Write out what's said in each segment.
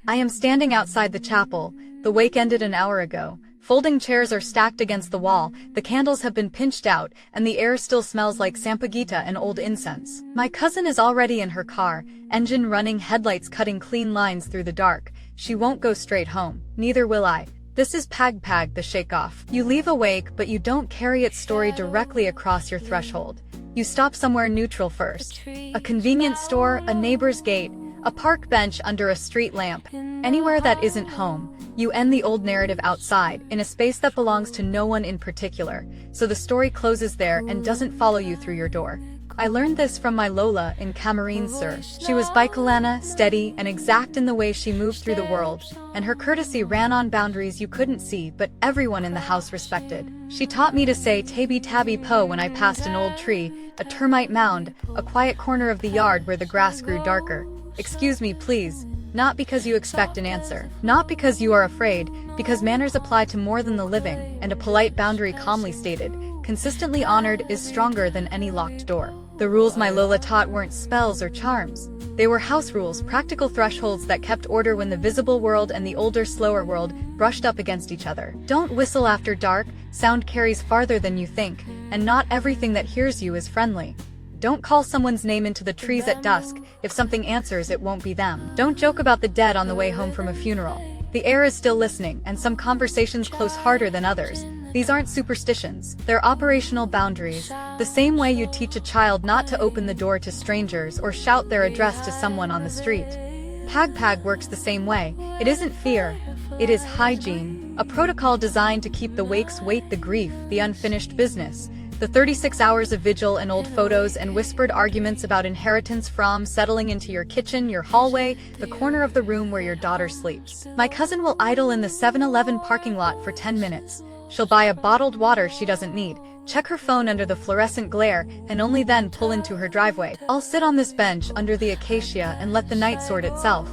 I am standing outside the chapel. The wake ended an hour ago. Folding chairs are stacked against the wall, the candles have been pinched out, and the air still smells like sampaguita and old incense. My cousin is already in her car, engine running, headlights cutting clean lines through the dark. She won't go straight home. Neither will I. This is PAG-PAG, the shake-off. You leave awake, but you don't carry its story directly across your threshold. You stop somewhere neutral first. A convenience store, a neighbor's gate, a park bench under a street lamp. Anywhere that isn't home. You end the old narrative outside, in a space that belongs to no one in particular, so the story closes there and doesn't follow you through your door. I learned this from my Lola in Camarines, sir. She was Bicolano, steady, and exact in the way she moved through the world, and her courtesy ran on boundaries you couldn't see but everyone in the house respected. She taught me to say Tabi po when I passed an old tree, a termite mound, a quiet corner of the yard where the grass grew darker. Excuse me, please. Not because you expect an answer. Not because you are afraid, because manners apply to more than the living, and a polite boundary calmly stated, consistently honored, is stronger than any locked door. The rules my Lola taught weren't spells or charms. They were house rules, practical thresholds that kept order when the visible world and the older, slower world brushed up against each other. Don't whistle after dark, sound carries farther than you think, and not everything that hears you is friendly. Don't call someone's name into the trees at dusk. If something answers, it won't be them. Don't joke about the dead on the way home from a funeral. The air is still listening, and some conversations close harder than others. These aren't superstitions. They're operational boundaries. The same way you teach a child not to open the door to strangers or shout their address to someone on the street. PAG-PAG works the same way. It isn't fear. It is hygiene. A protocol designed to keep the wakes wait, the grief, the unfinished business. The 36 hours of vigil and old photos and whispered arguments about inheritance from settling into your kitchen, your hallway, the corner of the room where your daughter sleeps. My cousin will idle in the 7-Eleven parking lot for 10 minutes. She'll buy a bottled water she doesn't need, check her phone under the fluorescent glare, and only then pull into her driveway. I'll sit on this bench under the acacia and let the night sort itself.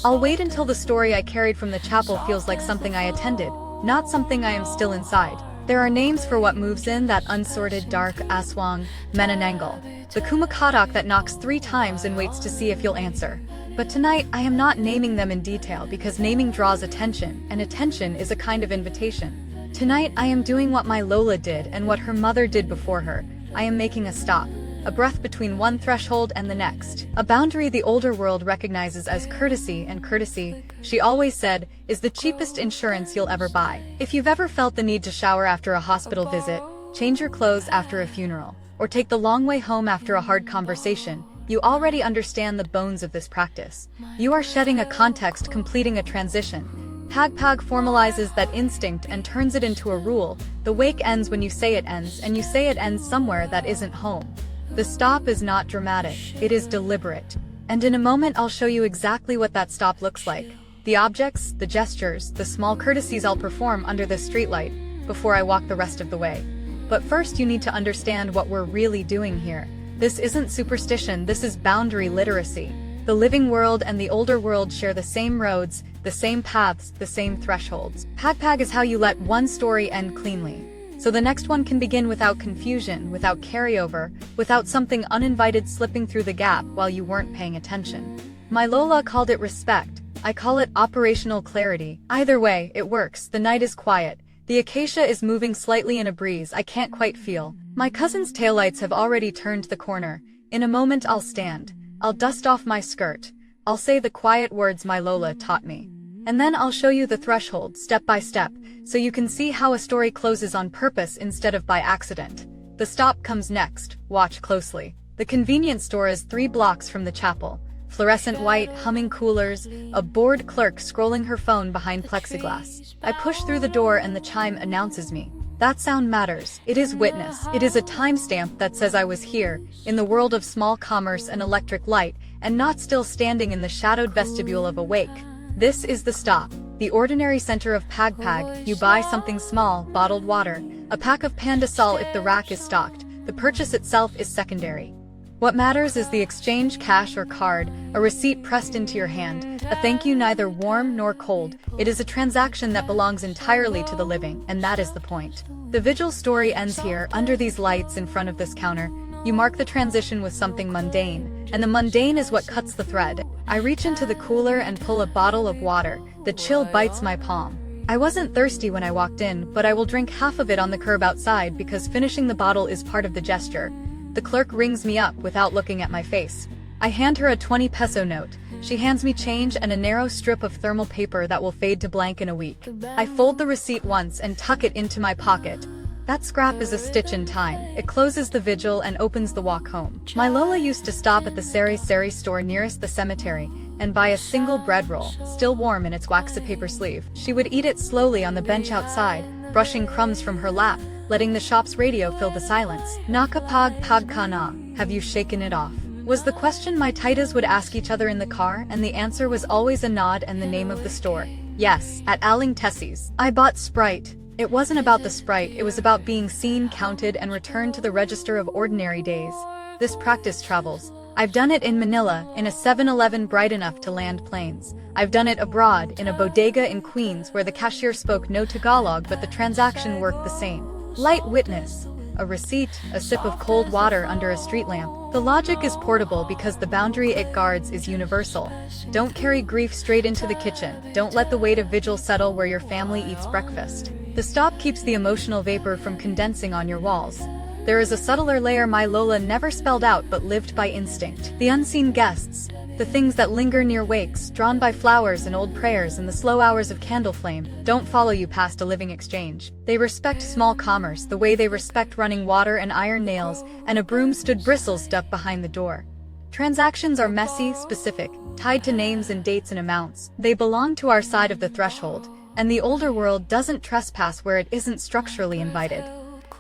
I'll wait until the story I carried from the chapel feels like something I attended, not something I am still inside. There are names for what moves in that unsorted dark aswang, menanangle. The kumakatak that knocks 3 times and waits to see if you'll answer. But tonight, I am not naming them in detail because naming draws attention, and attention is a kind of invitation. Tonight, I am doing what my Lola did and what her mother did before her. I am making a stop. A breath between one threshold and the next. A boundary the older world recognizes as courtesy, and courtesy, she always said, is the cheapest insurance you'll ever buy. If you've ever felt the need to shower after a hospital visit, change your clothes after a funeral, or take the long way home after a hard conversation, you already understand the bones of this practice. You are shedding a context, completing a transition. PAG-PAG formalizes that instinct and turns it into a rule. The wake ends when you say it ends, and you say it ends somewhere that isn't home. The stop is not dramatic, it is deliberate. And in a moment I'll show you exactly what that stop looks like. The objects, the gestures, the small courtesies I'll perform under the streetlight, before I walk the rest of the way. But first you need to understand what we're really doing here. This isn't superstition, this is boundary literacy. The living world and the older world share the same roads, the same paths, the same thresholds. PAG-PAG is how you let one story end cleanly, so the next one can begin without confusion, without carryover, without something uninvited slipping through the gap while you weren't paying attention. My Lola called it respect. I call it operational clarity. Either way, it works. The night is quiet. The acacia is moving slightly in a breeze I can't quite feel. My cousin's taillights have already turned the corner. In a moment I'll stand. I'll dust off my skirt. I'll say the quiet words my Lola taught me. And then I'll show you the threshold, step by step, so you can see how a story closes on purpose instead of by accident. The stop comes next. Watch closely. The convenience store is 3 blocks from the chapel. Fluorescent white, humming coolers, a bored clerk scrolling her phone behind plexiglass. I push through the door and the chime announces me. That sound matters. It is witness. It is a timestamp that says I was here, in the world of small commerce and electric light, and not still standing in the shadowed vestibule of a wake. This is the stop, the ordinary center of PAG-PAG. You buy something small, bottled water, a pack of Panda Sol if the rack is stocked. The purchase itself is secondary. What matters is the exchange, cash or card, a receipt pressed into your hand, a thank you neither warm nor cold. It is a transaction that belongs entirely to the living, and that is the point. The vigil story ends here, under these lights in front of this counter. You mark the transition with something mundane, and the mundane is what cuts the thread. I reach into the cooler and pull a bottle of water. The chill bites my palm. I wasn't thirsty when I walked in, but I will drink half of it on the curb outside because finishing the bottle is part of the gesture. The clerk rings me up without looking at my face. I hand her a 20 peso note. She hands me change and a narrow strip of thermal paper that will fade to blank in a week. I fold the receipt once and tuck it into my pocket. That scrap is a stitch in time. It closes the vigil and opens the walk home. My Lola used to stop at the sari-sari store nearest the cemetery and buy a single bread roll, still warm in its waxed paper sleeve. She would eat it slowly on the bench outside, brushing crumbs from her lap, letting the shop's radio fill the silence. Naka PAG-PAG ka na? Have you shaken it off? Was the question my titas would ask each other in the car, and the answer was always a nod and the name of the store. Yes, at Aling Tessie's. I bought Sprite. It wasn't about the Sprite, it was about being seen, counted, and returned to the register of ordinary days. This practice travels. I've done it in Manila, in a 7-Eleven bright enough to land planes. I've done it abroad, in a bodega in Queens where the cashier spoke no Tagalog but the transaction worked the same. Light witness. A receipt, a sip of cold water under a street lamp. The logic is portable because the boundary it guards is universal. Don't carry grief straight into the kitchen. Don't let the weight of vigil settle where your family eats breakfast. The stop keeps the emotional vapor from condensing on your walls. There is a subtler layer my Lola never spelled out but lived by instinct. The unseen guests. The things that linger near wakes, drawn by flowers and old prayers and the slow hours of candle flame, don't follow you past a living exchange. They respect small commerce the way they respect running water and iron nails, and a broom stood bristles stuck behind the door. Transactions are messy, specific, tied to names and dates and amounts. They belong to our side of the threshold, and the older world doesn't trespass where it isn't structurally invited.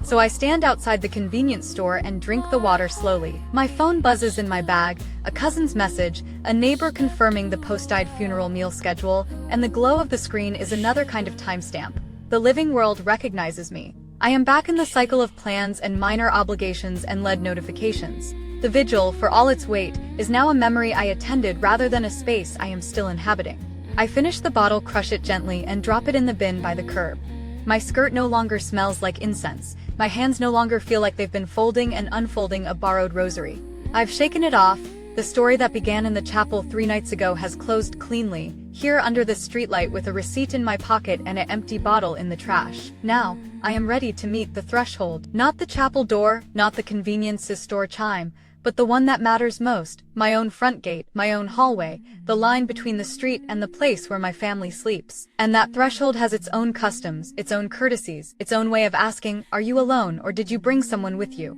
So I stand outside the convenience store and drink the water slowly. My phone buzzes in my bag, a cousin's message, a neighbor confirming the post-died funeral meal schedule, and the glow of the screen is another kind of timestamp. The living world recognizes me. I am back in the cycle of plans and minor obligations and lead notifications. The vigil, for all its weight, is now a memory I attended rather than a space I am still inhabiting. I finish the bottle, crush it gently, and drop it in the bin by the curb. My skirt no longer smells like incense. My hands no longer feel like they've been folding and unfolding a borrowed rosary. I've shaken it off. The story that began in the chapel 3 nights ago has closed cleanly, here under the streetlight with a receipt in my pocket and an empty bottle in the trash. Now, I am ready to meet the threshold. Not the chapel door, not the convenience store chime, but the one that matters most, my own front gate, my own hallway, the line between the street and the place where my family sleeps. And that threshold has its own customs, its own courtesies, its own way of asking, are you alone or did you bring someone with you?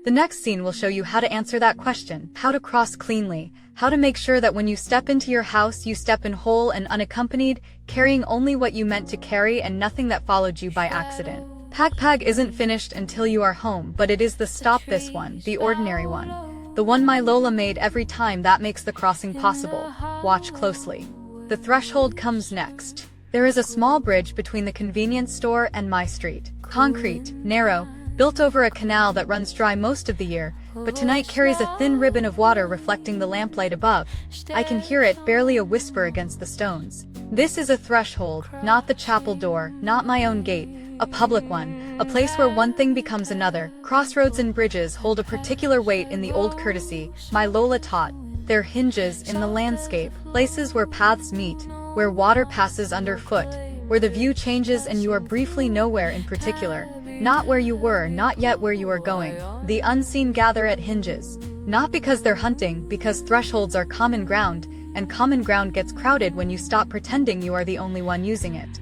The next scene will show you how to answer that question, how to cross cleanly, how to make sure that when you step into your house you step in whole and unaccompanied, carrying only what you meant to carry and nothing that followed you by accident. PAG-PAG isn't finished until you are home, but it is the stop, this one, the ordinary one. The one my Lola made every time that makes the crossing possible. Watch closely. The threshold comes next. There is a small bridge between the convenience store and my street. Concrete, narrow, built over a canal that runs dry most of the year, but tonight carries a thin ribbon of water reflecting the lamplight above. I can hear it, barely a whisper against the stones. This is a threshold, not the chapel door, not my own gate, a public one, a place where one thing becomes another. Crossroads and bridges hold a particular weight in the old courtesy my Lola taught. They're hinges in the landscape, places where paths meet, where water passes underfoot, where the view changes and you are briefly nowhere in particular. Not where you were, not yet where you are going. The unseen gather at hinges. Not because they're hunting, because thresholds are common ground, and common ground gets crowded when you stop pretending you are the only one using it.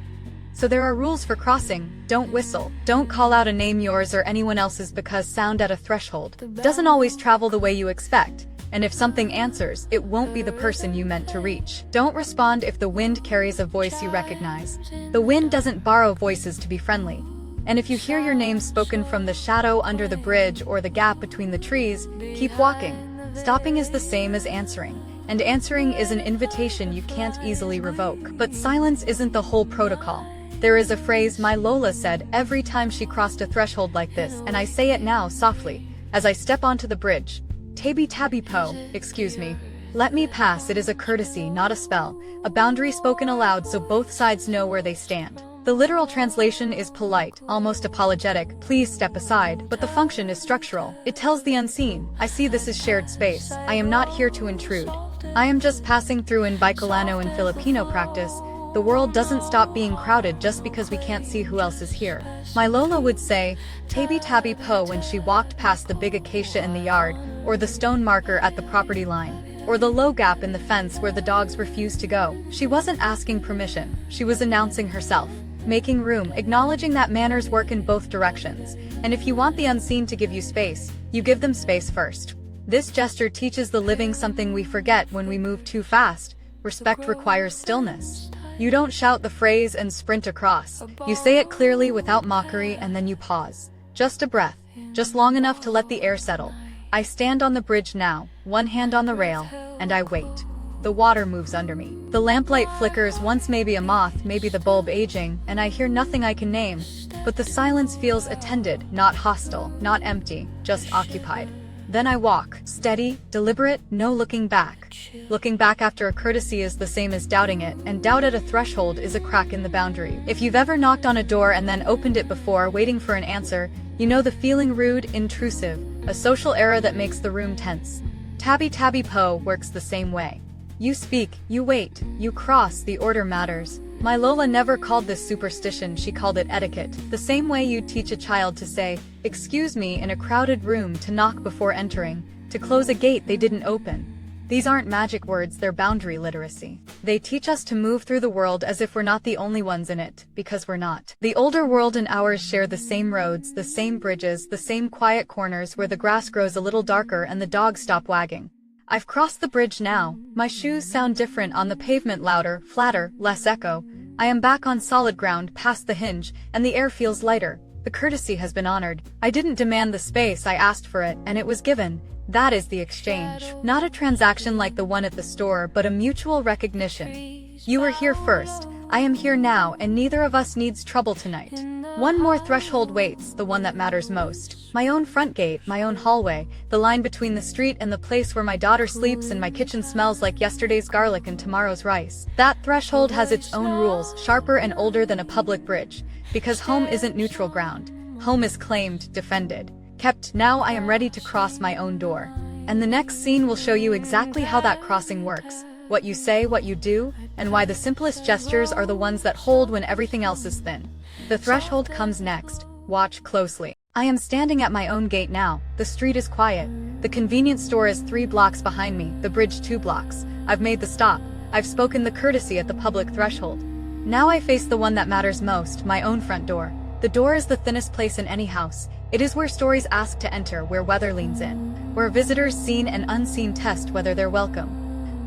So there are rules for crossing. Don't whistle. Don't call out a name yours or anyone else's because sound at a threshold doesn't always travel the way you expect. And if something answers, it won't be the person you meant to reach. Don't respond if the wind carries a voice you recognize. The wind doesn't borrow voices to be friendly. And if you hear your name spoken from the shadow under the bridge or the gap between the trees, keep walking. Stopping is the same as answering. And answering is an invitation you can't easily revoke. But silence isn't the whole protocol. There is a phrase my Lola said every time she crossed a threshold like this, and I say it now softly, as I step onto the bridge. Tabi po, excuse me. Let me pass. It is a courtesy, not a spell, a boundary spoken aloud so both sides know where they stand. The literal translation is polite, almost apologetic, please step aside, but the function is structural. It tells the unseen, I see this is shared space, I am not here to intrude. I am just passing through in Bicolano and Filipino practice. The world doesn't stop being crowded just because we can't see who else is here. My Lola would say, Tabi po when she walked past the big acacia in the yard, or the stone marker at the property line, or the low gap in the fence where the dogs refused to go. She wasn't asking permission, she was announcing herself. Making room, acknowledging that manners work in both directions, and if you want the unseen to give you space, you give them space first. This gesture teaches the living something we forget when we move too fast. Respect requires stillness. You don't shout the phrase and sprint across. You say it clearly without mockery and then you pause. Just a breath, just long enough to let the air settle. I stand on the bridge now, one hand on the rail, and I wait. The water moves under me. The lamplight flickers, once maybe a moth, maybe the bulb aging, and I hear nothing I can name. But the silence feels attended, not hostile, not empty, just occupied. Then I walk, steady, deliberate, no looking back. Looking back after a courtesy is the same as doubting it, and doubt at a threshold is a crack in the boundary. If you've ever knocked on a door and then opened it before, waiting for an answer, you know the feeling: rude, intrusive, a social error that makes the room tense. Tabi po works the same way. You speak, you wait, you cross, the order matters. My Lola never called this superstition, she called it etiquette. The same way you'd teach a child to say, "Excuse me," in a crowded room, to knock before entering, to close a gate they didn't open. These aren't magic words, they're boundary literacy. They teach us to move through the world as if we're not the only ones in it, because we're not. The older world and ours share the same roads, the same bridges, the same quiet corners where the grass grows a little darker and the dogs stop wagging. I've crossed the bridge now. My shoes sound different on the pavement, louder, flatter, less echo. I am back on solid ground, past the hinge, and the air feels lighter. The courtesy has been honored. I didn't demand the space, I asked for it, and it was given. That is the exchange. Not a transaction like the one at the store, but a mutual recognition. You were here first. I am here now, and neither of us needs trouble tonight. One more threshold waits, the one that matters most. My own front gate, my own hallway, the line between the street and the place where my daughter sleeps, and my kitchen smells like yesterday's garlic and tomorrow's rice. That threshold has its own rules, sharper and older than a public bridge. Because home isn't neutral ground. Home is claimed, defended, kept. Now I am ready to cross my own door. And the next scene will show you exactly how that crossing works. What you say, what you do, and why the simplest gestures are the ones that hold when everything else is thin. The threshold comes next. Watch closely. I am standing at my own gate now. The street is quiet. The convenience store is 3 blocks behind me, the bridge 2 blocks. I've made the stop. I've spoken the courtesy at the public threshold. Now I face the one that matters most, my own front door. The door is the thinnest place in any house. It is where stories ask to enter, where weather leans in, where visitors seen and unseen test whether they're welcome.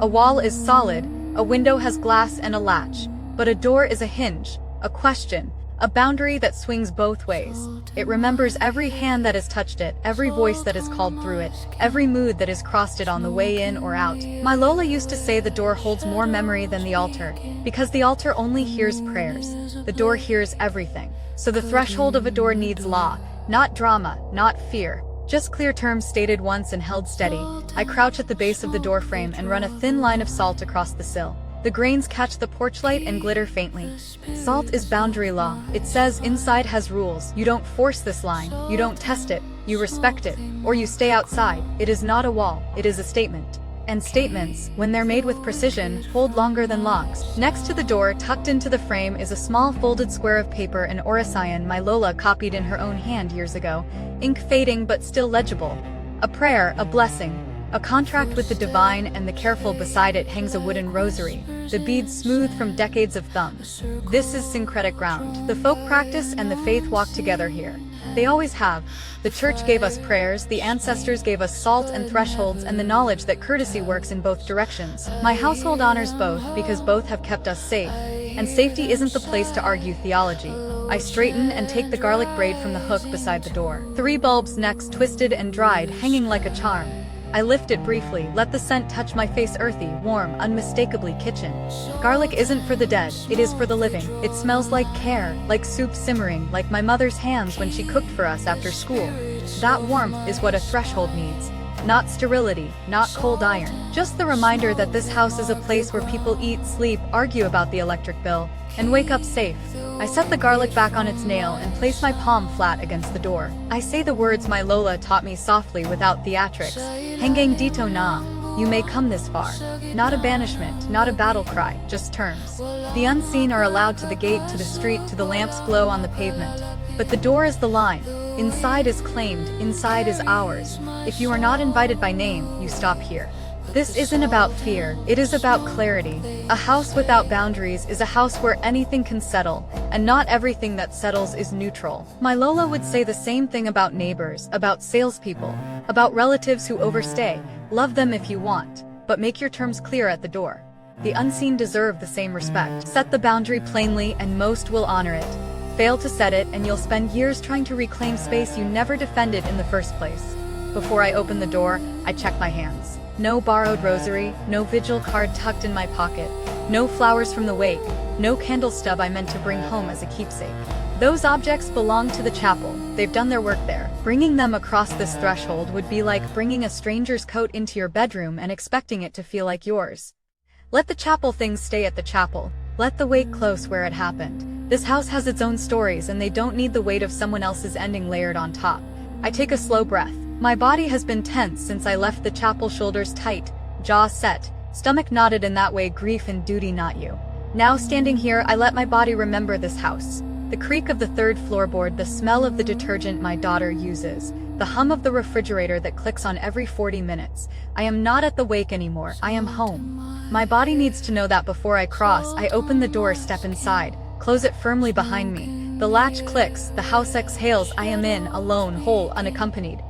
A wall is solid, a window has glass and a latch, but a door is a hinge, a question, a boundary that swings both ways. It remembers every hand that has touched it, every voice that has called through it, every mood that has crossed it on the way in or out. My Lola used to say the door holds more memory than the altar, because the altar only hears prayers. The door hears everything. So the threshold of a door needs law, not drama, not fear. Just clear terms stated once and held steady. I crouch at the base of the door frame and run a thin line of salt across the sill. The grains catch the porch light and glitter faintly. Salt is boundary law. It says inside has rules. You don't force this line. You don't test it. You respect it. Or you stay outside. It is not a wall. It is a statement. And statements, when they're made with precision, hold longer than logs. Next to the door, tucked into the frame, is a small folded square of paper, an orasian my Lola copied in her own hand years ago, ink fading but still legible. A prayer, a blessing, a contract with the divine, and the careful beside it hangs a wooden rosary, the beads smooth from decades of thumbs. This is syncretic ground. The folk practice and the faith walk together here. They always have. The church gave us prayers, the ancestors gave us salt and thresholds, and the knowledge that courtesy works in both directions. My household honors both, because both have kept us safe. And safety isn't the place to argue theology. I straighten and take the garlic braid from the hook beside the door. 3 bulbs next, twisted and dried, hanging like a charm. I lift it briefly, let the scent touch my face, earthy, warm, unmistakably kitchen. Garlic isn't for the dead, it is for the living. It smells like care, like soup simmering, like my mother's hands when she cooked for us after school. That warmth is what a threshold needs. Not sterility, not cold iron. Just the reminder that this house is a place where people eat, sleep, argue about the electric bill, and wake up safe. I set the garlic back on its nail and place my palm flat against the door. I say the words my Lola taught me softly without theatrics. Hanggang dito na. You may come this far. Not a banishment, not a battle cry, just terms. The unseen are allowed to the gate, to the street, to the lamps glow on the pavement. But the door is the line. Inside is claimed, inside is ours. If you are not invited by name, you stop here. This isn't about fear, it is about clarity. A house without boundaries is a house where anything can settle, and not everything that settles is neutral. My Lola would say the same thing about neighbors, about salespeople, about relatives who overstay. Love them if you want, but make your terms clear at the door. The unseen deserve the same respect. Set the boundary plainly and most will honor it. Fail to set it and you'll spend years trying to reclaim space you never defended in the first place. Before I open the door, I check my hands. No borrowed rosary, no vigil card tucked in my pocket, no flowers from the wake, no candle stub I meant to bring home as a keepsake. Those objects belong to the chapel, they've done their work there. Bringing them across this threshold would be like bringing a stranger's coat into your bedroom and expecting it to feel like yours. Let the chapel things stay at the chapel. Let the wake close where it happened. This house has its own stories and they don't need the weight of someone else's ending layered on top. I take a slow breath. My body has been tense since I left the chapel, shoulders tight, jaw set, stomach knotted in that way, grief and duty not you. Now standing here, I let my body remember this house. The creak of the third floorboard, the smell of the detergent my daughter uses, the hum of the refrigerator that clicks on every 40 minutes. I am not at the wake anymore, I am home. My body needs to know that before I cross. I open the door, step inside, close it firmly behind me. The latch clicks, the house exhales, I am in, alone, whole, unaccompanied.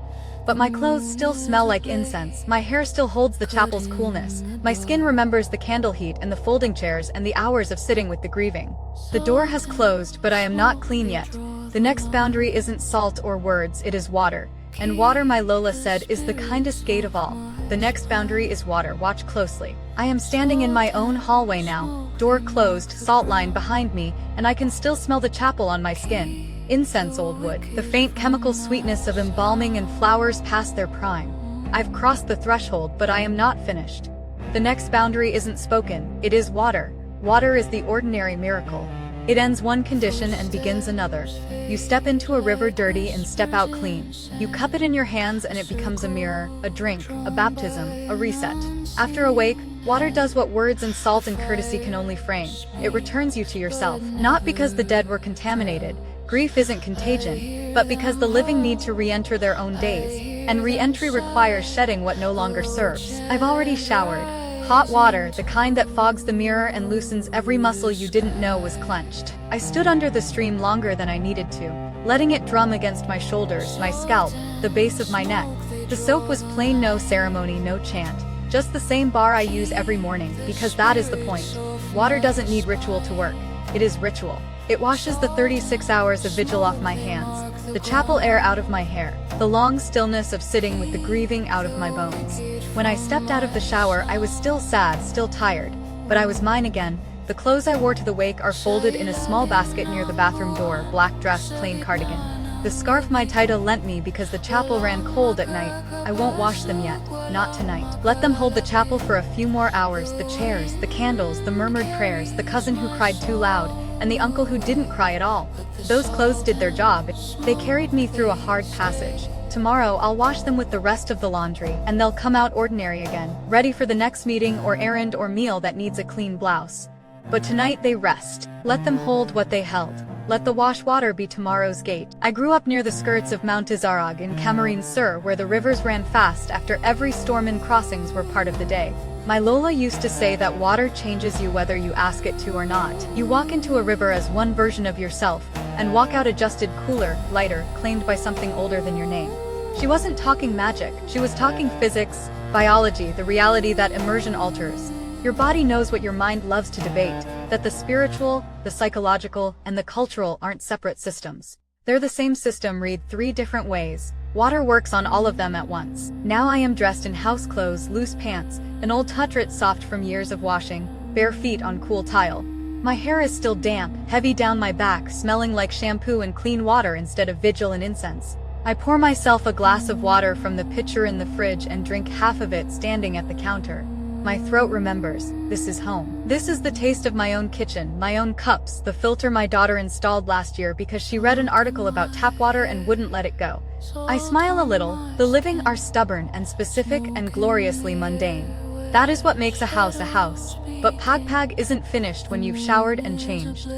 But my clothes still smell like incense, my hair still holds the chapel's coolness, my skin remembers the candle heat and the folding chairs and the hours of sitting with the grieving. The door has closed, but I am not clean yet. The next boundary isn't salt or words, it is water. And water, my Lola said, is the kindest gate of all. The next boundary is water, watch closely. I am standing in my own hallway now, door closed, salt line behind me, and I can still smell the chapel on my skin. Incense, old wood, the faint chemical sweetness of embalming and flowers past their prime. I've crossed the threshold, but I am not finished. The next boundary isn't spoken, it is water. Water is the ordinary miracle. It ends one condition and begins another. You step into a river dirty and step out clean. You cup it in your hands and it becomes a mirror, a drink, a baptism, a reset. After a wake, water does what words and salt and courtesy can only frame. It returns you to yourself. Not because the dead were contaminated. Grief isn't contagion, but because the living need to re-enter their own days, and re-entry requires shedding what no longer serves. I've already showered. Hot water, the kind that fogs the mirror and loosens every muscle you didn't know was clenched. I stood under the stream longer than I needed to, letting it drum against my shoulders, my scalp, the base of my neck. The soap was plain, no ceremony, no chant, just the same bar I use every morning, because that is the point. Water doesn't need ritual to work. It is ritual. It washes the 36 hours of vigil off my hands, the chapel air out of my hair, the long stillness of sitting with the grieving out of my bones. When I stepped out of the shower, I was still sad, still tired, but I was mine again. The clothes I wore to the wake are folded in a small basket near the bathroom door, black dress, plain cardigan. The scarf my Taita lent me because the chapel ran cold at night. I won't wash them yet, not tonight. Let them hold the chapel for a few more hours, the chairs, the candles, the murmured prayers, the cousin who cried too loud, and the uncle who didn't cry at all. Those clothes did their job. They carried me through a hard passage. Tomorrow I'll wash them with the rest of the laundry, and they'll come out ordinary again, ready for the next meeting or errand or meal that needs a clean blouse. But tonight they rest. Let them hold what they held. Let the wash water be tomorrow's gate. I grew up near the skirts of Mount Izarag in Camarines Sur, where the rivers ran fast after every storm and crossings were part of the day. My Lola used to say that water changes you whether you ask it to or not. You walk into a river as one version of yourself, and walk out adjusted, cooler, lighter, claimed by something older than your name. She wasn't talking magic, she was talking physics, biology, the reality that immersion alters. Your body knows what your mind loves to debate, that the spiritual, the psychological, and the cultural aren't separate systems. They're the same system, read 3 different ways. Water works on all of them at once. Now I am dressed in house clothes, loose pants, an old tutret soft from years of washing, bare feet on cool tile. My hair is still damp, heavy down my back, smelling like shampoo and clean water instead of vigil and incense. I pour myself a glass of water from the pitcher in the fridge and drink half of it standing at the counter. My throat remembers. This is home. This is the taste of my own kitchen, my own cups, the filter my daughter installed last year because she read an article about tap water and wouldn't let it go. I smile a little. The living are stubborn and specific and gloriously mundane. That is what makes a house a house. But PAG-PAG isn't finished when you've showered and changed.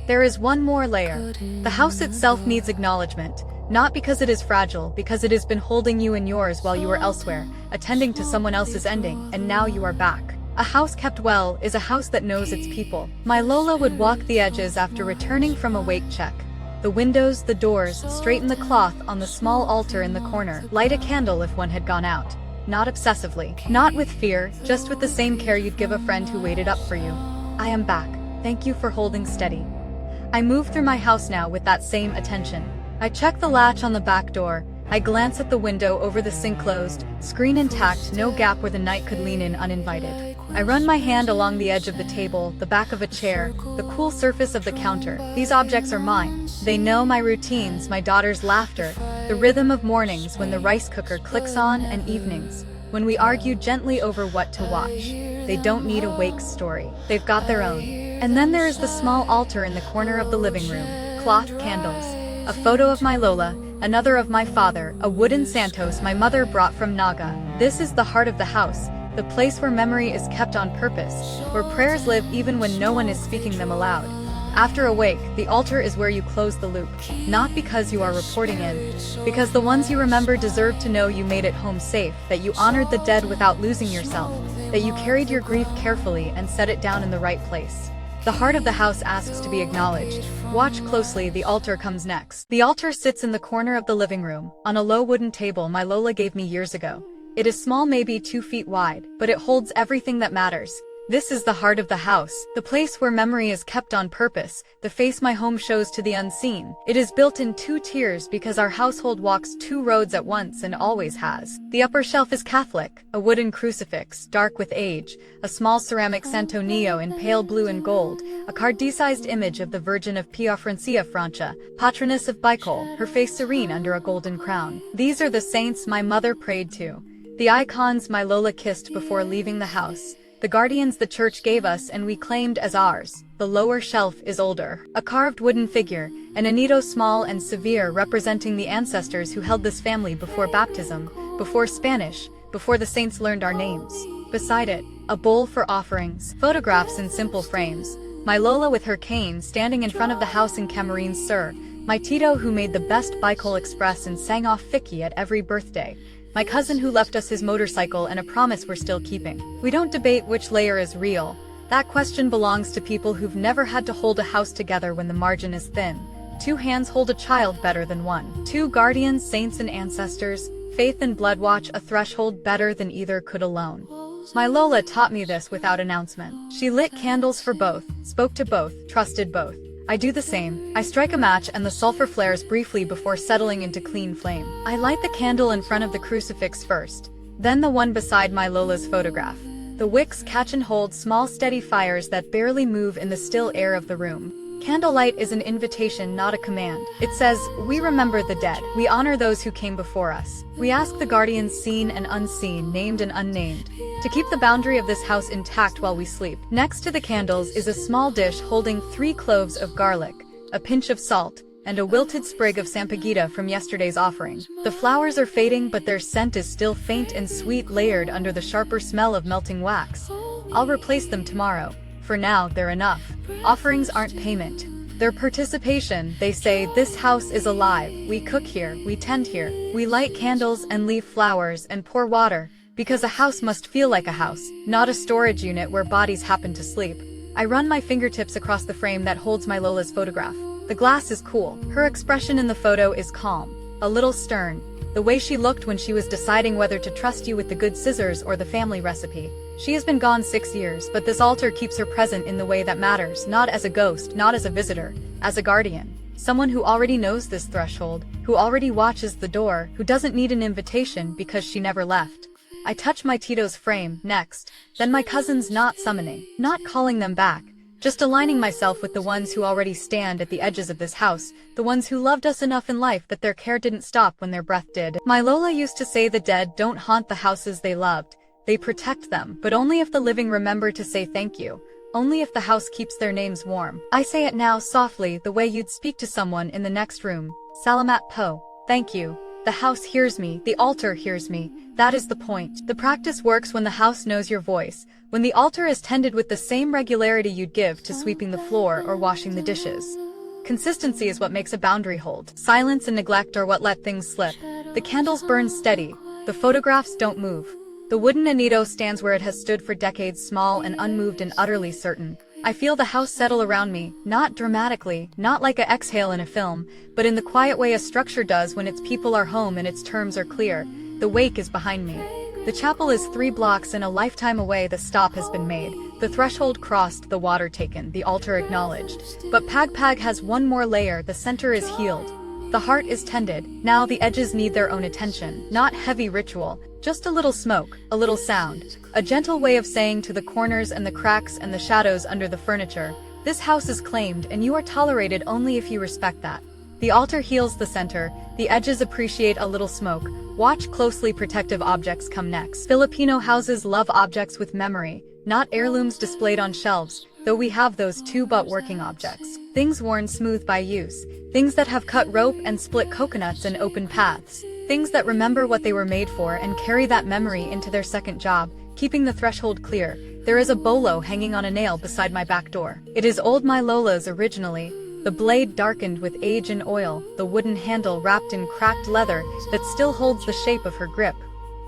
There is one more layer. The house itself needs acknowledgement. Not because it is fragile, because it has been holding you and yours while you were elsewhere, attending to someone else's ending, and now you are back. A house kept well is a house that knows its people. My Lola would walk the edges after returning from a wake check. The windows, the doors, straighten the cloth on the small altar in the corner, light a candle if one had gone out. Not obsessively, not with fear, just with the same care you'd give a friend who waited up for you. I am back. Thank you for holding steady. I move through my house now with that same attention. I check the latch on the back door. I glance at the window over the sink closed, screen intact, no gap where the night could lean in uninvited. I run my hand along the edge of the table, the back of a chair, the cool surface of the counter. These objects are mine. They know my routines, my daughter's laughter, the rhythm of mornings when the rice cooker clicks on, and evenings, when we argue gently over what to watch. They don't need a wake story. They've got their own. And then there is the small altar in the corner of the living room. Cloth, candles. A photo of my Lola, another of my father, a wooden Santos my mother brought from Naga. This is the heart of the house, the place where memory is kept on purpose, where prayers live even when no one is speaking them aloud. After a wake, the altar is where you close the loop, not because you are reporting in, because the ones you remember deserve to know you made it home safe, that you honored the dead without losing yourself, that you carried your grief carefully and set it down in the right place. The heart of the house asks to be acknowledged. Watch closely, the altar comes next. The altar sits in the corner of the living room, on a low wooden table my Lola gave me years ago. It is small, maybe 2 feet wide, but it holds everything that matters. This is the heart of the house, the place where memory is kept on purpose, the face my home shows to the unseen. It is built in 2 tiers because our household walks 2 roads at once and always has. The upper shelf is Catholic, a wooden crucifix, dark with age, a small ceramic Santo Neo in pale blue and gold, a card-sized image of the Virgin of Pia Francia Francia, patroness of Bicolano, her face serene under a golden crown. These are the saints my mother prayed to, the icons my Lola kissed before leaving the house. The guardians the church gave us and we claimed as ours. The lower shelf is older. A carved wooden figure, an anito small and severe representing the ancestors who held this family before baptism, before Spanish, before the saints learned our names. Beside it, a bowl for offerings, photographs in simple frames. My Lola with her cane standing in front of the house in Camarines Sur. My Tito who made the best Bicol Express and sang off Ficky at every birthday. My cousin who left us his motorcycle and a promise we're still keeping. We don't debate which layer is real. That question belongs to people who've never had to hold a house together when the margin is thin. 2 hands hold a child better than 1. 2 guardians, saints and ancestors, faith and blood watch a threshold better than either could alone. My Lola taught me this without announcement. She lit candles for both, spoke to both, trusted both. I do the same. I strike a match and the sulfur flares briefly before settling into clean flame. I light the candle in front of the crucifix first, then the one beside my Lola's photograph. The wicks catch and hold small steady fires that barely move in the still air of the room. Candlelight is an invitation, not a command. It says, we remember the dead. We honor those who came before us. We ask the guardians seen and unseen, named and unnamed, to keep the boundary of this house intact while we sleep. Next to the candles is a small dish holding 3 cloves of garlic, a pinch of salt, and a wilted sprig of sampaguita from yesterday's offering. The flowers are fading, but their scent is still faint and sweet, layered under the sharper smell of melting wax. I'll replace them tomorrow. For now, they're enough. Offerings aren't payment. They're participation. They say, this house is alive. We cook here, we tend here. We light candles and leave flowers and pour water, because a house must feel like a house, not a storage unit where bodies happen to sleep. I run my fingertips across the frame that holds my Lola's photograph. The glass is cool. Her expression in the photo is calm, a little stern, the way she looked when she was deciding whether to trust you with the good scissors or the family recipe. She has been gone 6 years, but this altar keeps her present in the way that matters, not as a ghost, not as a visitor, as a guardian. Someone who already knows this threshold, who already watches the door, who doesn't need an invitation because she never left. I touch my Tito's frame, next, then my cousins, not summoning, not calling them back, just aligning myself with the ones who already stand at the edges of this house, the ones who loved us enough in life that their care didn't stop when their breath did. My Lola used to say the dead don't haunt the houses they loved. They protect them, but only if the living remember to say thank you. Only if the house keeps their names warm. I say it now softly, the way you'd speak to someone in the next room. Salamat po. Thank you. The house hears me, the altar hears me. That is the point. The practice works when the house knows your voice, when the altar is tended with the same regularity you'd give to sweeping the floor or washing the dishes. Consistency is what makes a boundary hold. Silence and neglect are what let things slip. The candles burn steady. The photographs don't move. The wooden anito stands where it has stood for decades, small and unmoved and utterly certain. I feel the house settle around me, not dramatically, not like a exhale in a film, but in the quiet way a structure does when its people are home and its terms are clear. The wake is behind me. The chapel is 3 blocks and a lifetime away. The stop has been made. The threshold crossed, the water taken, the altar acknowledged. But PAG-PAG has one more layer. The center is healed. The heart is tended. Now the edges need their own attention. Not heavy ritual, just a little smoke, a little sound. A gentle way of saying to the corners and the cracks and the shadows under the furniture, this house is claimed and you are tolerated only if you respect that. The altar heals the center. The edges appreciate a little smoke. Watch closely. Protective objects come next. Filipino houses love objects with memory, not heirlooms displayed on shelves, though we have those too, but working objects. Things worn smooth by use. Things that have cut rope and split coconuts and open paths. Things that remember what they were made for and carry that memory into their second job, keeping the threshold clear. There is a bolo hanging on a nail beside my back door. It is old my Lola's originally. The blade darkened with age and oil, the wooden handle wrapped in cracked leather that still holds the shape of her grip.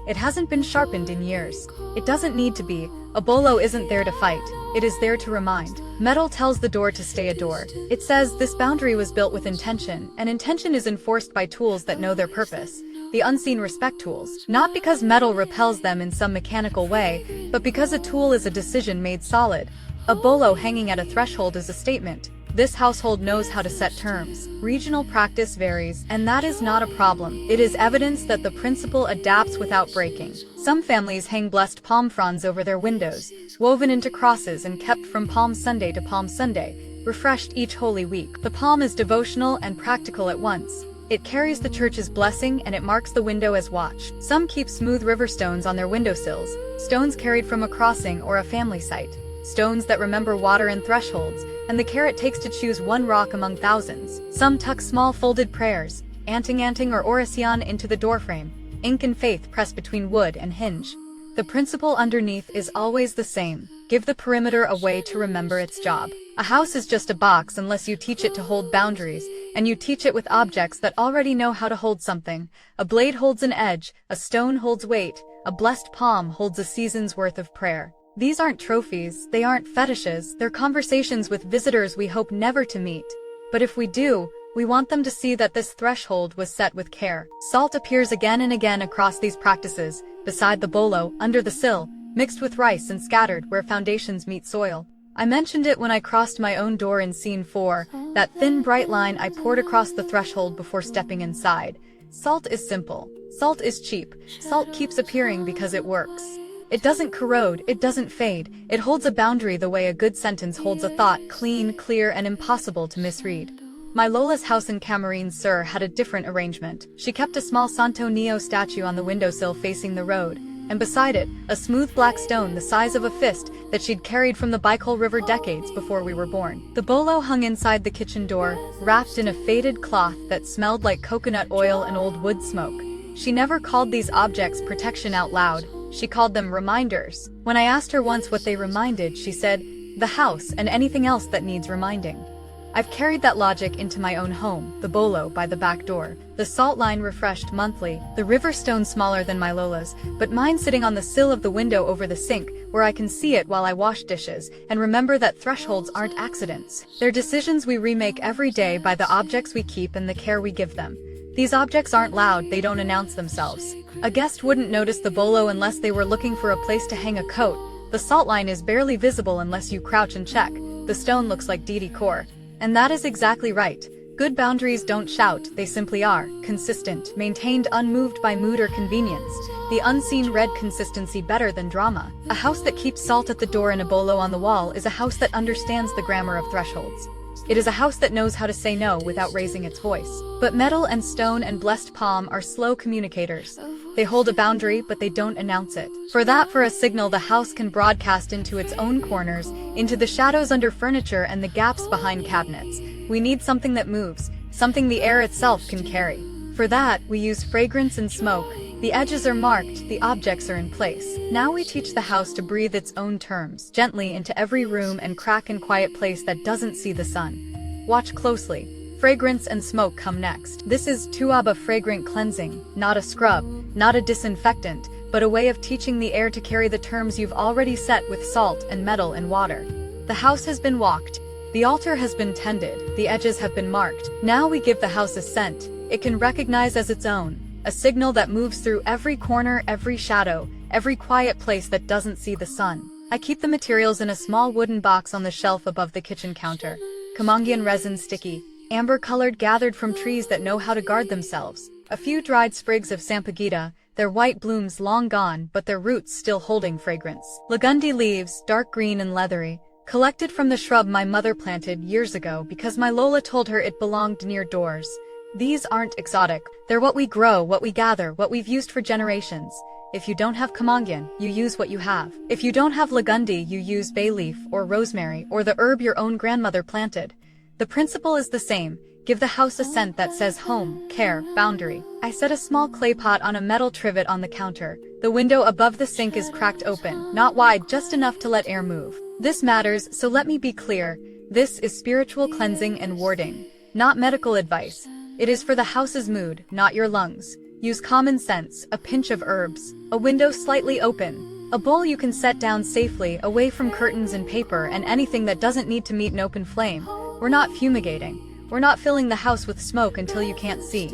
It hasn't been sharpened in years. It doesn't need to be. A bolo isn't there to fight. It is there to remind. Metal tells the door to stay a door. It says this boundary was built with intention, and intention is enforced by tools that know their purpose. The unseen respect tools. Not because metal repels them in some mechanical way, but because a tool is a decision made solid. A bolo hanging at a threshold is a statement. This household knows how to set terms. Regional practice varies, and that is not a problem. It is evidence that the principle adapts without breaking. Some families hang blessed palm fronds over their windows, woven into crosses and kept from Palm Sunday to Palm Sunday, refreshed each Holy Week. The palm is devotional and practical at once. It carries the church's blessing and it marks the window as watch. Some keep smooth river stones on their windowsills, stones carried from a crossing or a family site. Stones that remember water and thresholds, and the care it takes to choose one rock among thousands. Some tuck small folded prayers, anting or oracion into the doorframe, ink and faith pressed between wood and hinge. The principle underneath is always the same. Give the perimeter a way to remember its job. A house is just a box unless you teach it to hold boundaries, and you teach it with objects that already know how to hold something. A blade holds an edge, a stone holds weight, a blessed palm holds a season's worth of prayer. These aren't trophies, they aren't fetishes, they're conversations with visitors we hope never to meet. But if we do, we want them to see that this threshold was set with care. Salt appears again and again across these practices, beside the bolo, under the sill, mixed with rice and scattered where foundations meet soil. I mentioned it when I crossed my own door in scene 4, that thin bright line I poured across the threshold before stepping inside. Salt is simple. Salt is cheap. Salt keeps appearing because it works. It doesn't corrode, it doesn't fade, it holds a boundary the way a good sentence holds a thought, clean, clear, and impossible to misread. My Lola's house in Camarines Sur had a different arrangement. She kept a small Santo Neo statue on the windowsill facing the road, and beside it, a smooth black stone the size of a fist that she'd carried from the Bicolano River decades before we were born. The bolo hung inside the kitchen door, wrapped in a faded cloth that smelled like coconut oil and old wood smoke. She never called these objects protection out loud. She called them reminders. When I asked her once what they reminded, she said, the house and anything else that needs reminding. I've carried that logic into my own home, the bolo by the back door, the salt line refreshed monthly, the river stone smaller than my Lola's, but mine sitting on the sill of the window over the sink, where I can see it while I wash dishes, and remember that thresholds aren't accidents. They're decisions we remake every day by the objects we keep and the care we give them. These objects aren't loud, they don't announce themselves. A guest wouldn't notice the bolo unless they were looking for a place to hang a coat. The salt line is barely visible unless you crouch and check. The stone looks like detour. And that is exactly right. Good boundaries don't shout, they simply are, consistent, maintained unmoved by mood or convenience. The unseen read consistency better than drama. A house that keeps salt at the door and a bolo on the wall is a house that understands the grammar of thresholds. It is a house that knows how to say no without raising its voice. But metal and stone and blessed palm are slow communicators. They hold a boundary, but they don't announce it. For a signal the house can broadcast into its own corners, into the shadows under furniture and the gaps behind cabinets. We need something that moves, something the air itself can carry. For that, we use fragrance and smoke. The edges are marked, the objects are in place. Now we teach the house to breathe its own terms, gently into every room and crack and quiet place that doesn't see the sun. Watch closely. Fragrance and smoke come next. This is tuaba fragrant cleansing, not a scrub, not a disinfectant, but a way of teaching the air to carry the terms you've already set with salt and metal and water. The house has been walked. The altar has been tended. The edges have been marked. Now we give the house a scent. It can recognize as its own. A signal that moves through every corner, every shadow, every quiet place that doesn't see the sun. I keep the materials in a small wooden box on the shelf above the kitchen counter. Kamangian resin sticky, amber-colored gathered from trees that know how to guard themselves. A few dried sprigs of sampagita, their white blooms long gone but their roots still holding fragrance. Lagundi leaves, dark green and leathery, collected from the shrub my mother planted years ago because my Lola told her it belonged near doors. These aren't exotic. They're what we grow, what we gather, what we've used for generations. If you don't have Kamangian, you use what you have. If you don't have Lagundi, you use bay leaf or rosemary or the herb your own grandmother planted. The principle is the same. Give the house a scent that says home, care, boundary. I set a small clay pot on a metal trivet on the counter. The window above the sink is cracked open, not wide, just enough to let air move. This matters, so let me be clear. This is spiritual cleansing and warding, not medical advice. It is for the house's mood, not your lungs. Use common sense, a pinch of herbs, a window slightly open, a bowl you can set down safely away from curtains and paper and anything that doesn't need to meet an open flame. We're not fumigating. We're not filling the house with smoke until you can't see.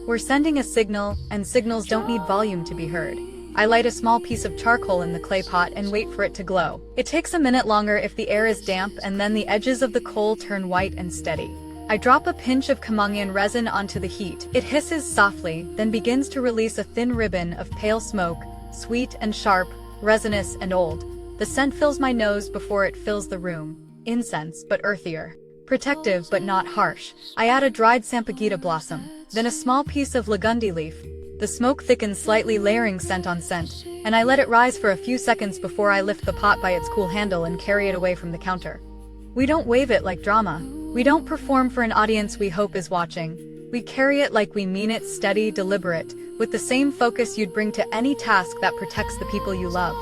We're sending a signal, and signals don't need volume to be heard. I light a small piece of charcoal in the clay pot and wait for it to glow. It takes a minute longer if the air is damp, and then the edges of the coal turn white and steady. I drop a pinch of Kamangian resin onto the heat. It hisses softly, then begins to release a thin ribbon of pale smoke, sweet and sharp, resinous and old. The scent fills my nose before it fills the room. Incense, but earthier. Protective but not harsh. I add a dried sampagita blossom, then a small piece of Lagundi leaf. The smoke thickens slightly, layering scent on scent, and I let it rise for a few seconds before I lift the pot by its cool handle and carry it away from the counter. We don't wave it like drama. We don't perform for an audience we hope is watching. We carry it like we mean it, steady, deliberate, with the same focus you'd bring to any task that protects the people you love.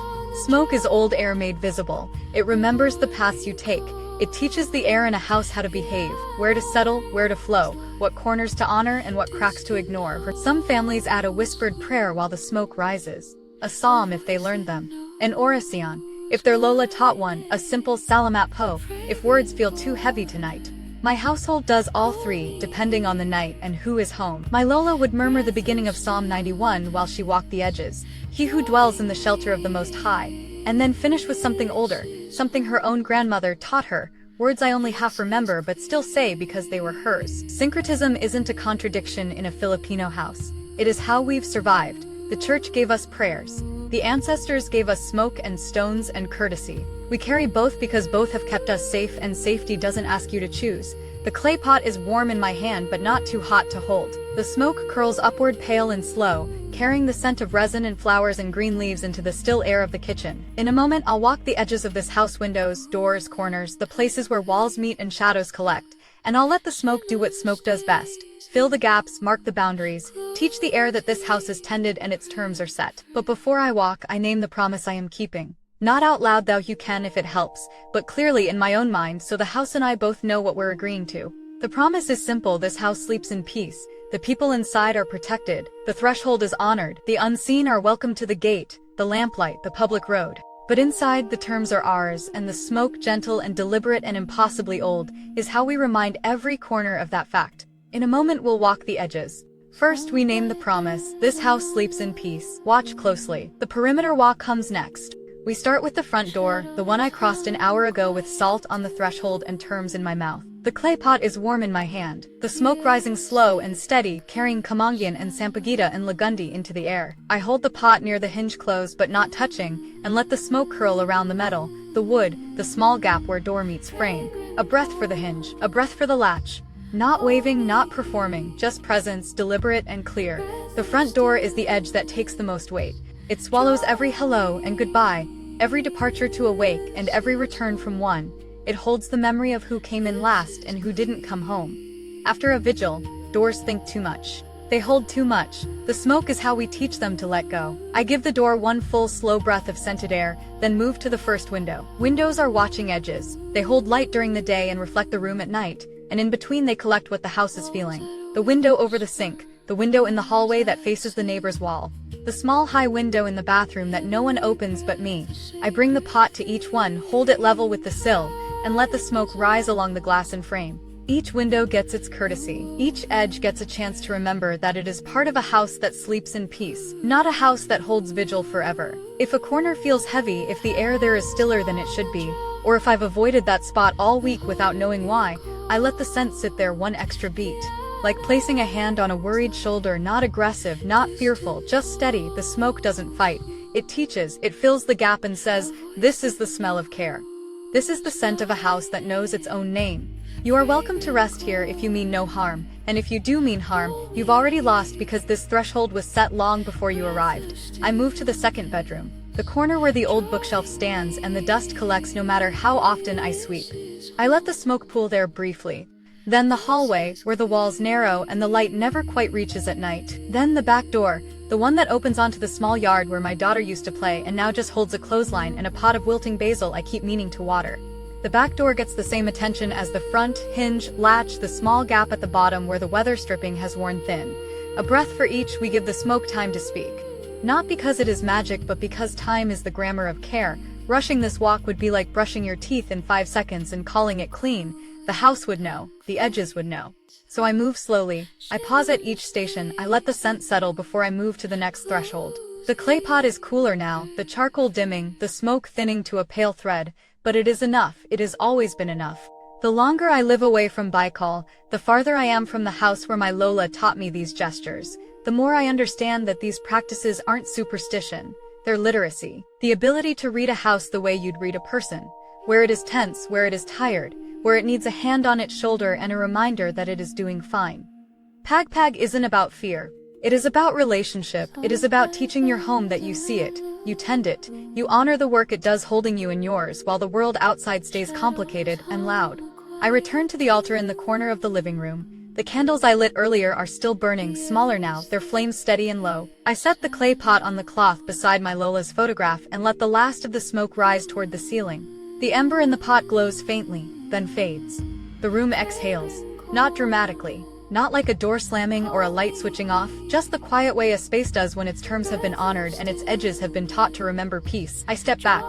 Smoke is old air made visible. It remembers the paths you take. It teaches the air in a house how to behave, where to settle, where to flow, what corners to honor and what cracks to ignore. Some families add a whispered prayer while the smoke rises. A psalm if they learned them. An oracion, if their Lola taught one, a simple salamat po, if words feel too heavy tonight. My household does all three, depending on the night and who is home. My Lola would murmur the beginning of Psalm 91 while she walked the edges, he who dwells in the shelter of the Most High, and then finish with something older, something her own grandmother taught her, words I only half remember but still say because they were hers. Syncretism isn't a contradiction in a Filipino house. It is how we've survived. The church gave us prayers. The ancestors gave us smoke and stones and courtesy. We carry both because both have kept us safe, and safety doesn't ask you to choose. The clay pot is warm in my hand but not too hot to hold. The smoke curls upward, pale and slow, carrying the scent of resin and flowers and green leaves into the still air of the kitchen. In a moment I'll walk the edges of this house, windows, doors, corners, the places where walls meet and shadows collect, and I'll let the smoke do what smoke does best. Fill the gaps, mark the boundaries, teach the air that this house is tended and its terms are set. But before I walk, I name the promise I am keeping. Not out loud, though you can if it helps, but clearly in my own mind so the house and I both know what we're agreeing to. The promise is simple: this house sleeps in peace, the people inside are protected, the threshold is honored, the unseen are welcome to the gate, the lamplight, the public road. But inside, the terms are ours, and the smoke, gentle and deliberate and impossibly old, is how we remind every corner of that fact. In a moment we'll walk the edges. First we name the promise: this house sleeps in peace. Watch closely. The perimeter walk comes next. We start with the front door, the one I crossed an hour ago with salt on the threshold and terms in my mouth. The clay pot is warm in my hand, the smoke rising slow and steady, carrying Kamangian and Sampaguita and Lagundi into the air. I hold the pot near the hinge closed but not touching, and let the smoke curl around the metal, the wood, the small gap where door meets frame. A breath for the hinge, a breath for the latch. Not waving, not performing, just presence, deliberate and clear. The front door is the edge that takes the most weight. It swallows every hello and goodbye, every departure to a wake and every return from one. It holds the memory of who came in last and who didn't come home. After a vigil, doors think too much. They hold too much. The smoke is how we teach them to let go. I give the door one full slow breath of scented air, then move to the first window. Windows are watching edges. They hold light during the day and reflect the room at night, and in between they collect what the house is feeling. The window over the sink, the window in the hallway that faces the neighbor's wall, the small high window in the bathroom that no one opens but me. I bring the pot to each one, hold it level with the sill, and let the smoke rise along the glass and frame. Each window gets its courtesy. Each edge gets a chance to remember that it is part of a house that sleeps in peace, not a house that holds vigil forever. If a corner feels heavy, if the air there is stiller than it should be, or if I've avoided that spot all week without knowing why, I let the scent sit there one extra beat. Like placing a hand on a worried shoulder, not aggressive, not fearful, just steady. The smoke doesn't fight. It teaches, it fills the gap and says, this is the smell of care. This is the scent of a house that knows its own name. You are welcome to rest here if you mean no harm, and if you do mean harm, you've already lost because this threshold was set long before you arrived. I move to the second bedroom, the corner where the old bookshelf stands and the dust collects no matter how often I sweep. I let the smoke pool there briefly. Then the hallway, where the walls narrow and the light never quite reaches at night. Then the back door, the one that opens onto the small yard where my daughter used to play and now just holds a clothesline and a pot of wilting basil I keep meaning to water. The back door gets the same attention as the front, hinge, latch, the small gap at the bottom where the weather stripping has worn thin. A breath for each, we give the smoke time to speak. Not because it is magic but because time is the grammar of care. Rushing this walk would be like brushing your teeth in 5 seconds and calling it clean. The house would know, the edges would know. So I move slowly. I pause at each station. I let the scent settle before I move to the next threshold. The clay pot is cooler now, the charcoal dimming, the smoke thinning to a pale thread. But it is enough, it has always been enough. The longer I live away from Baikal, the farther I am from the house where my Lola taught me these gestures. The more I understand that these practices aren't superstition, they're literacy. The ability to read a house the way you'd read a person. Where it is tense, where it is tired, where it needs a hand on its shoulder and a reminder that it is doing fine. PAG-PAG isn't about fear. It is about relationship. It is about teaching your home that you see it, you tend it, you honor the work it does holding you in yours while the world outside stays complicated and loud. I return to the altar in the corner of the living room. The candles I lit earlier are still burning, smaller now, their flames steady and low. I set the clay pot on the cloth beside my Lola's photograph and let the last of the smoke rise toward the ceiling. The ember in the pot glows faintly, then fades. The room exhales, not dramatically. Not like a door slamming or a light switching off, just the quiet way a space does when its terms have been honored and its edges have been taught to remember peace. I step back.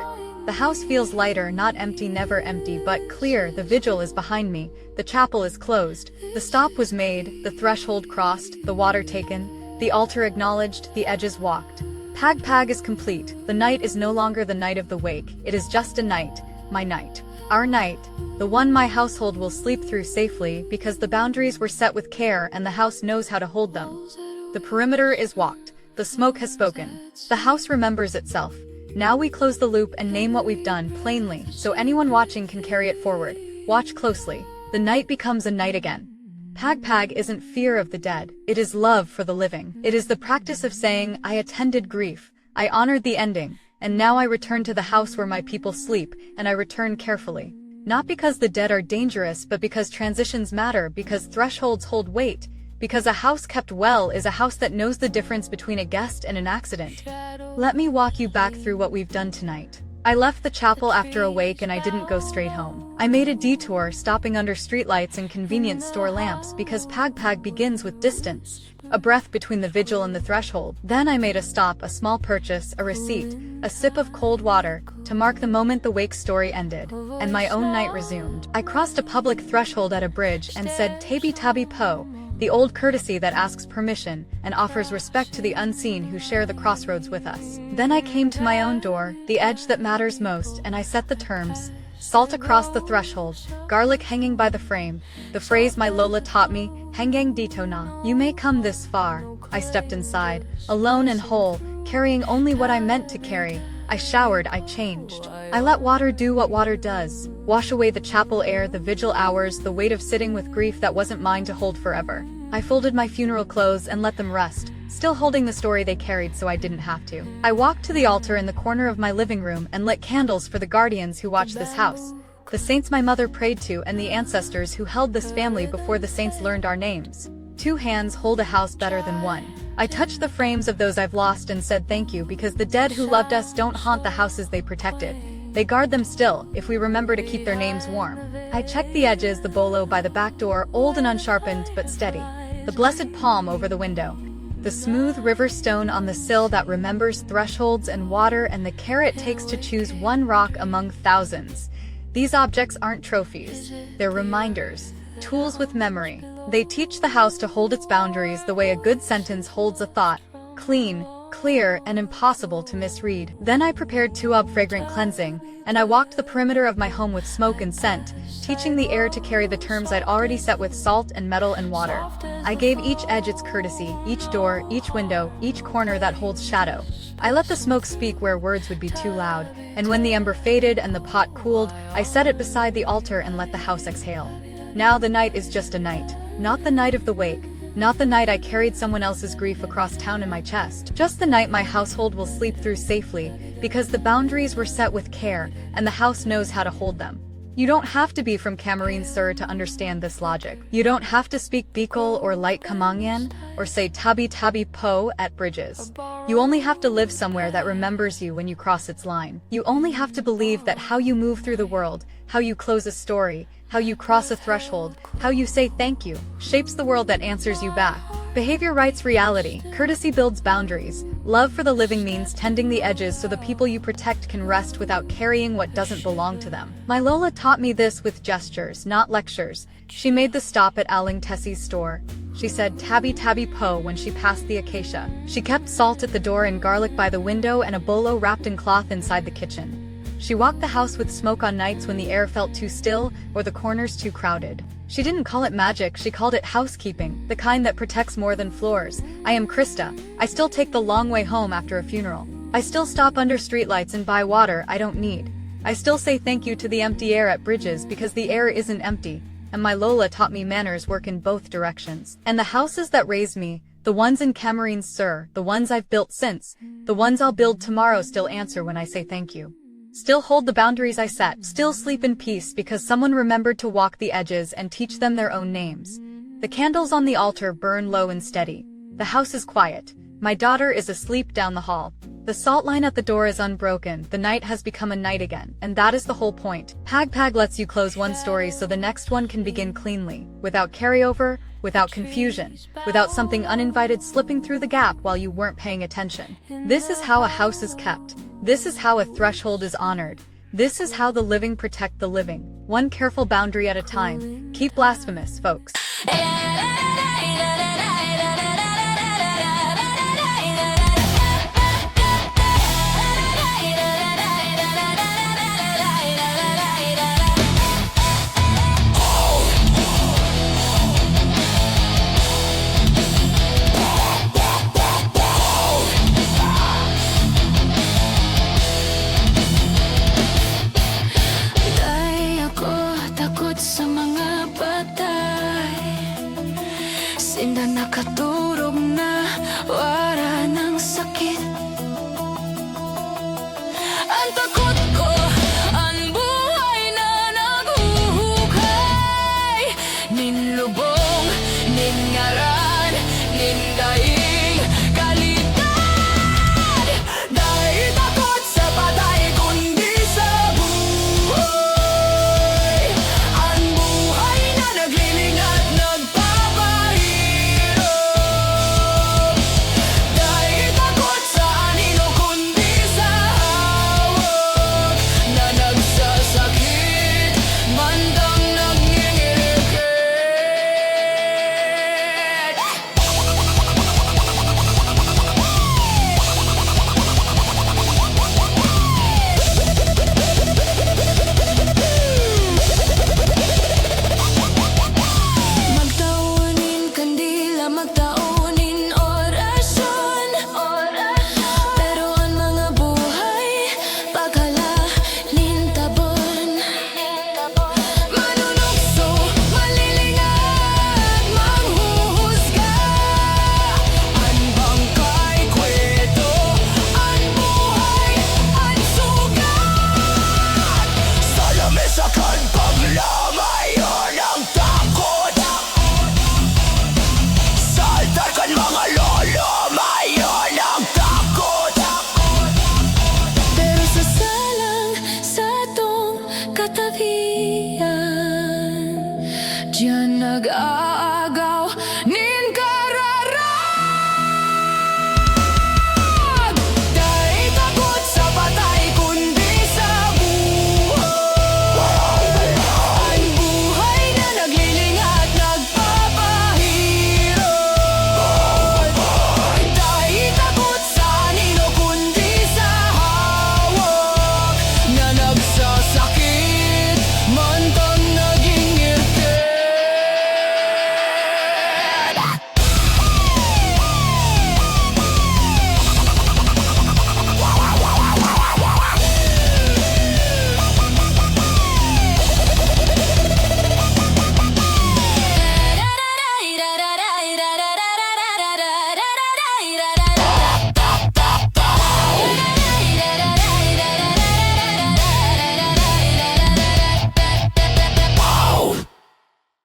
The house feels lighter, not empty, never empty, but clear. The vigil is behind me. The chapel is closed. The stop was made, the threshold crossed, the water taken, the altar acknowledged, the edges walked. PAG-PAG is complete. The night is no longer the night of the wake. It is just a night. My night. Our night. The one my household will sleep through safely because the boundaries were set with care and the house knows how to hold them. The perimeter is walked. The smoke has spoken. The house remembers itself. Now we close the loop and name what we've done plainly, so anyone watching can carry it forward. Watch closely. The night becomes a night again. PAG-PAG isn't fear of the dead. It is love for the living. It is the practice of saying, I attended grief. I honored the ending. And now I return to the house where my people sleep, and I return carefully. Not because the dead are dangerous, but because transitions matter, because thresholds hold weight, because a house kept well is a house that knows the difference between a guest and an accident. Let me walk you back through what we've done tonight. I left the chapel after a wake and I didn't go straight home. I made a detour, stopping under streetlights and convenience store lamps because PAG-PAG begins with distance. A breath between the vigil and the threshold. Then I made a stop, a small purchase, a receipt, a sip of cold water, to mark the moment the wake story ended, and my own night resumed. I crossed a public threshold at a bridge and said Tabi po, the old courtesy that asks permission and offers respect to the unseen who share the crossroads with us. Then I came to my own door, the edge that matters most, and I set the terms. Salt across the threshold, garlic hanging by the frame, the phrase my Lola taught me, hanggang dito na. You may come this far. I stepped inside, alone and whole, carrying only what I meant to carry, I showered, I changed. I let water do what water does. Wash away the chapel air, the vigil hours, the weight of sitting with grief that wasn't mine to hold forever. I folded my funeral clothes and let them rest, still holding the story they carried so I didn't have to. I walked to the altar in the corner of my living room and lit candles for the guardians who watch this house. The saints my mother prayed to and the ancestors who held this family before the saints learned our names. 2 hands hold a house better than 1. I touched the frames of those I've lost and said thank you because the dead who loved us don't haunt the houses they protected. They guard them still, if we remember to keep their names warm. I checked the edges, the bolo by the back door, old and unsharpened but steady. The blessed palm over the window. The smooth river stone on the sill that remembers thresholds and water, and the care it takes to choose one rock among thousands. These objects aren't trophies. They're reminders. Tools with memory. They teach the house to hold its boundaries the way a good sentence holds a thought. Clean, clear, and impossible to misread. Then I prepared 2 fragrant cleansing, and I walked the perimeter of my home with smoke and scent, teaching the air to carry the terms I'd already set with salt and metal and water. I gave each edge its courtesy, each door, each window, each corner that holds shadow. I let the smoke speak where words would be too loud, and when the ember faded and the pot cooled, I set it beside the altar and let the house exhale. Now the night is just a night. Not the night of the wake. Not the night I carried someone else's grief across town in my chest. Just the night my household will sleep through safely, because the boundaries were set with care, and the house knows how to hold them. You don't have to be from Camarines Sur to understand this logic. You don't have to speak Bicol or light Kamangyan, or say Tabi Tabi Po at bridges. You only have to live somewhere that remembers you when you cross its line. You only have to believe that how you move through the world, how you close a story, how you cross a threshold, how you say thank you, shapes the world that answers you back. Behavior writes reality, courtesy builds boundaries, love for the living means tending the edges so the people you protect can rest without carrying what doesn't belong to them. My Lola taught me this with gestures, not lectures. She made the stop at Aling Tessie's store. She said Tabi Tabi Po when she passed the acacia. She kept salt at the door and garlic by the window and a bolo wrapped in cloth inside the kitchen. She walked the house with smoke on nights when the air felt too still or the corners too crowded. She didn't call it magic, she called it housekeeping, the kind that protects more than floors. I am Krista. I still take the long way home after a funeral. I still stop under streetlights and buy water I don't need. I still say thank you to the empty air at bridges because the air isn't empty. And my Lola taught me manners work in both directions. And the houses that raised me, the ones in Camarines Sur, the ones I've built since, the ones I'll build tomorrow still answer when I say thank you. Still hold the boundaries I set, still sleep in peace because someone remembered to walk the edges and teach them their own names. The candles on the altar burn low and steady. The house is quiet. My daughter is asleep down the hall. The salt line at the door is unbroken. The night has become a night again, and that is the whole point. PAG-PAG lets you close one story so the next one can begin cleanly, without carryover, without confusion, without something uninvited slipping through the gap while you weren't paying attention. This is how a house is kept. This is how a threshold is honored. This is how the living protect the living. One careful boundary at a time. Keep blasphemous, folks. Sa mga patay, sinda nakaturog na wara ng sakit. Ang takot ko, ang buhay na naguhukay. Ninlubong, ningaran, nindaing kalidad. Dahil takot sa patay kundi sa buhay. God.